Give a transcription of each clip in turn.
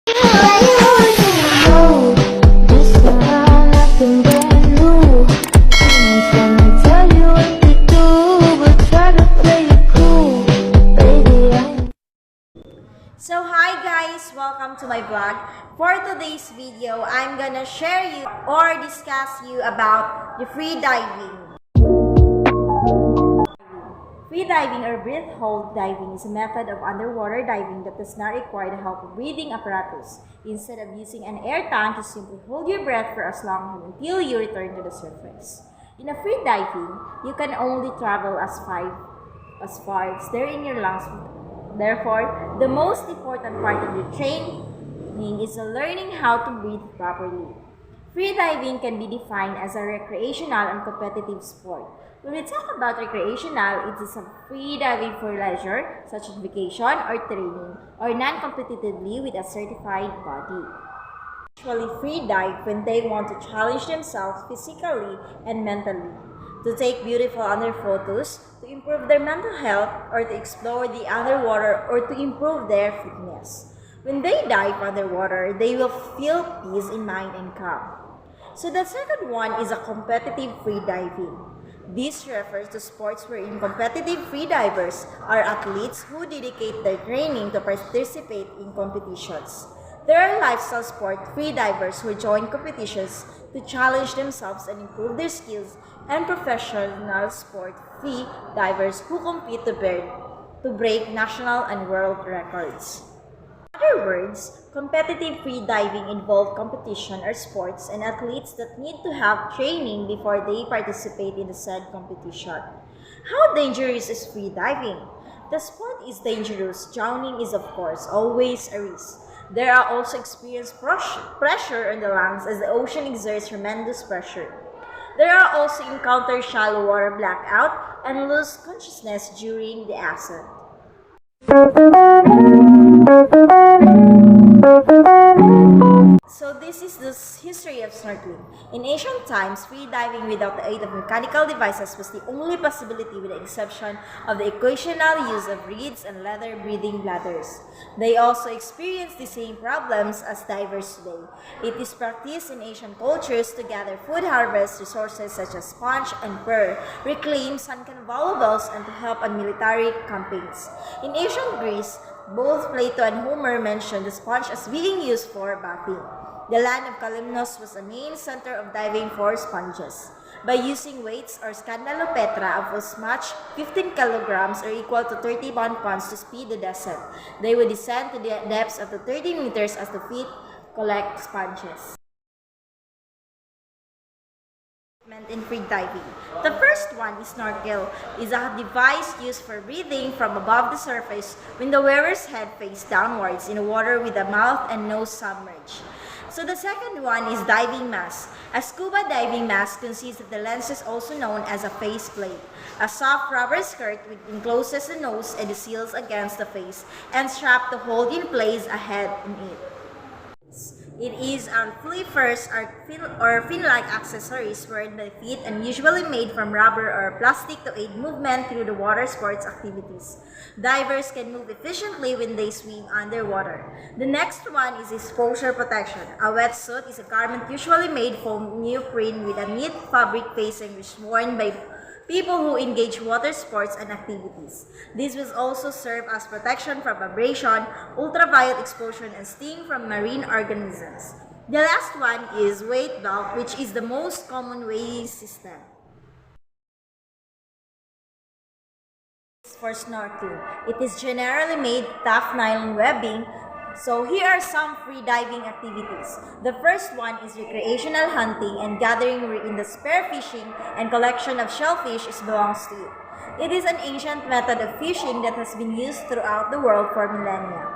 So hi guys, welcome to my vlog. For today's video, I'm gonna share you or discuss you about the free diving. Free diving or breath hold diving is a method of underwater diving that does not require the help of breathing apparatus. Instead of using an air tank, you simply hold your breath for as long until you return to the surface. In a free diving, you can only travel as far as there in your lungs. Therefore, the most important part of your training is learning how to breathe properly. Freediving can be defined as a recreational and competitive sport. When we talk about recreational, it is a free diving for leisure, such as vacation or training, or non-competitively with a certified body. Usually free dive when they want to challenge themselves physically and mentally, to take beautiful underwater photos, to improve their mental health, or to explore the underwater, or to improve their fitness. When they dive underwater, they will feel peace in mind and calm. So the second one is a competitive free diving. This refers to sports wherein competitive free divers are athletes who dedicate their training to participate in competitions. There are lifestyle sport free divers who join competitions to challenge themselves and improve their skills, and professional sport free divers who compete to break national and world records. In other words, competitive free diving involves competition or sports and athletes that need to have training before they participate in the said competition. How dangerous is free diving? The sport is dangerous. Drowning is, of course, always a risk. There are also experienced pressure on the lungs as the ocean exerts tremendous pressure. There are also encountered shallow water blackout and lose consciousness during the ascent. So this is the history of snorkeling. In ancient times, free diving without the aid of mechanical devices was the only possibility, with the exception of the occasional use of reeds and leather breathing bladders. They also experienced the same problems as divers today. It is practiced in Asian cultures to gather food, harvest resources such as sponge and pearl, reclaim sunken valuables, and to help on military campaigns. In ancient Greece, both Plato and Homer mentioned the sponge as being used for bathing. The land of Kalymnos was a main center of diving for sponges. By using weights or scandalopetra of as much 15 kilograms or equal to 31 pounds to speed the descent, they would descend to the depths of 30 meters as the feet collect sponges. In free diving. The first one is snorkel, is a device used for breathing from above the surface when the wearer's head faces downwards in the water with the mouth and nose submerged. So the second one is diving mask. A scuba diving mask consists of the lenses also known as a face plate, a soft rubber skirt which encloses the nose and the seals against the face, and strap to hold in place a head in it. It is flippers or fin-like accessories worn by feet and usually made from rubber or plastic to aid movement through the water sports activities. Divers can move efficiently when they swim underwater. The next one is exposure protection. A wetsuit is a garment usually made from neoprene with a neat fabric facing which is worn by people who engage water sports and activities. This will also serve as protection from abrasion, ultraviolet exposure, and sting from marine organisms. The last one is weight belt, which is the most common weighing system for snorkeling. It is generally made tough nylon webbing. So here are some free diving activities. The first one is recreational hunting and gathering, wherein the spear fishing and collection of shellfish belongs to it. It is an ancient method of fishing that has been used throughout the world for millennia.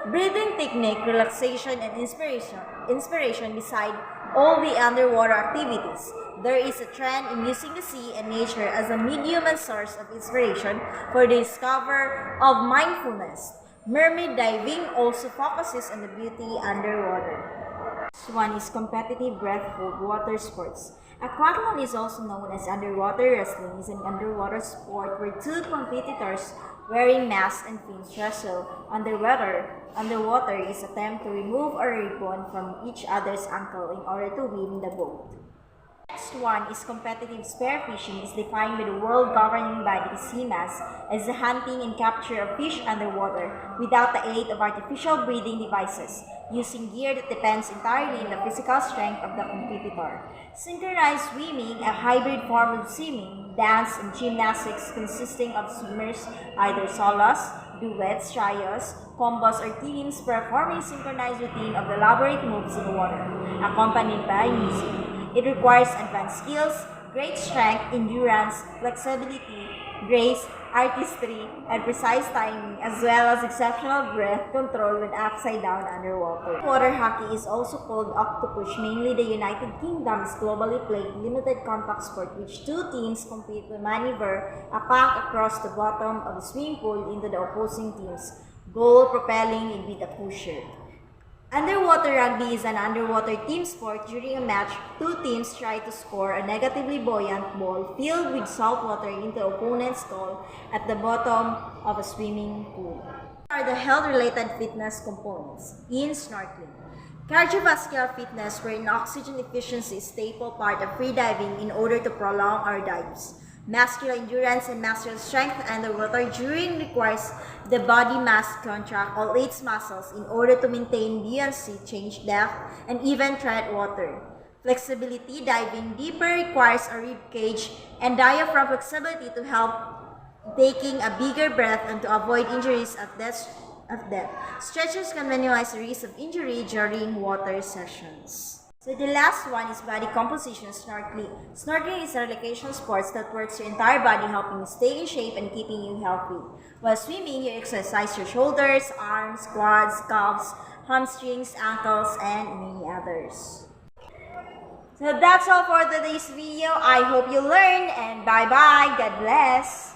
Breathing technique, relaxation, and inspiration beside all the underwater activities. There is a trend in using the sea and nature as a medium and source of inspiration for the discovery of mindfulness. Mermaid diving also focuses on the beauty underwater. Next one is competitive breath-hold water sports. Aquathlon is also known as underwater wrestling. Is an underwater sport where two competitors wearing masks and fins wrestle underwater is attempt to remove a ribbon from each other's ankle in order to win the boat. Next one is competitive spearfishing is defined by the world governing body CMAS as the hunting and capture of fish underwater without the aid of artificial breathing devices, using gear that depends entirely on the physical strength of the competitor. Synchronized swimming, a hybrid form of swimming, dance, and gymnastics consisting of swimmers either solos, duets, trios, combos, or teams performing synchronized routine of elaborate moves in the water, accompanied by music. It requires advanced skills, great strength, endurance, flexibility, grace, artistry, and precise timing, as well as exceptional breath control when upside down underwater. Water hockey is also called octopus. Mainly the United Kingdom is globally played limited contact sport, which two teams compete to maneuver a puck across the bottom of the swimming pool into the opposing team's goal, propelling it with a pusher. Underwater rugby is an underwater team sport. During a match, two teams try to score a negatively buoyant ball filled with salt water into opponent's goal at the bottom of a swimming pool. Are the health-related fitness components in snorkeling. Cardiovascular fitness, wherein oxygen efficiency is a staple part of freediving in order to prolong our dives. Muscular endurance and muscular strength underwater during requires the body mass contract all its muscles in order to maintain buoyancy, change depth, and even tread water. Flexibility diving deeper requires a rib cage and diaphragm flexibility to help taking a bigger breath and to avoid injuries of death. Stretchers can minimize the risk of injury during water sessions. So the last one is body composition snorkeling. Snorkeling is a recreational sport that works your entire body, helping you stay in shape and keeping you healthy. While swimming, you exercise your shoulders, arms, quads, calves, hamstrings, ankles, and many others. So that's all for today's video. I hope you learned, and bye-bye. God bless.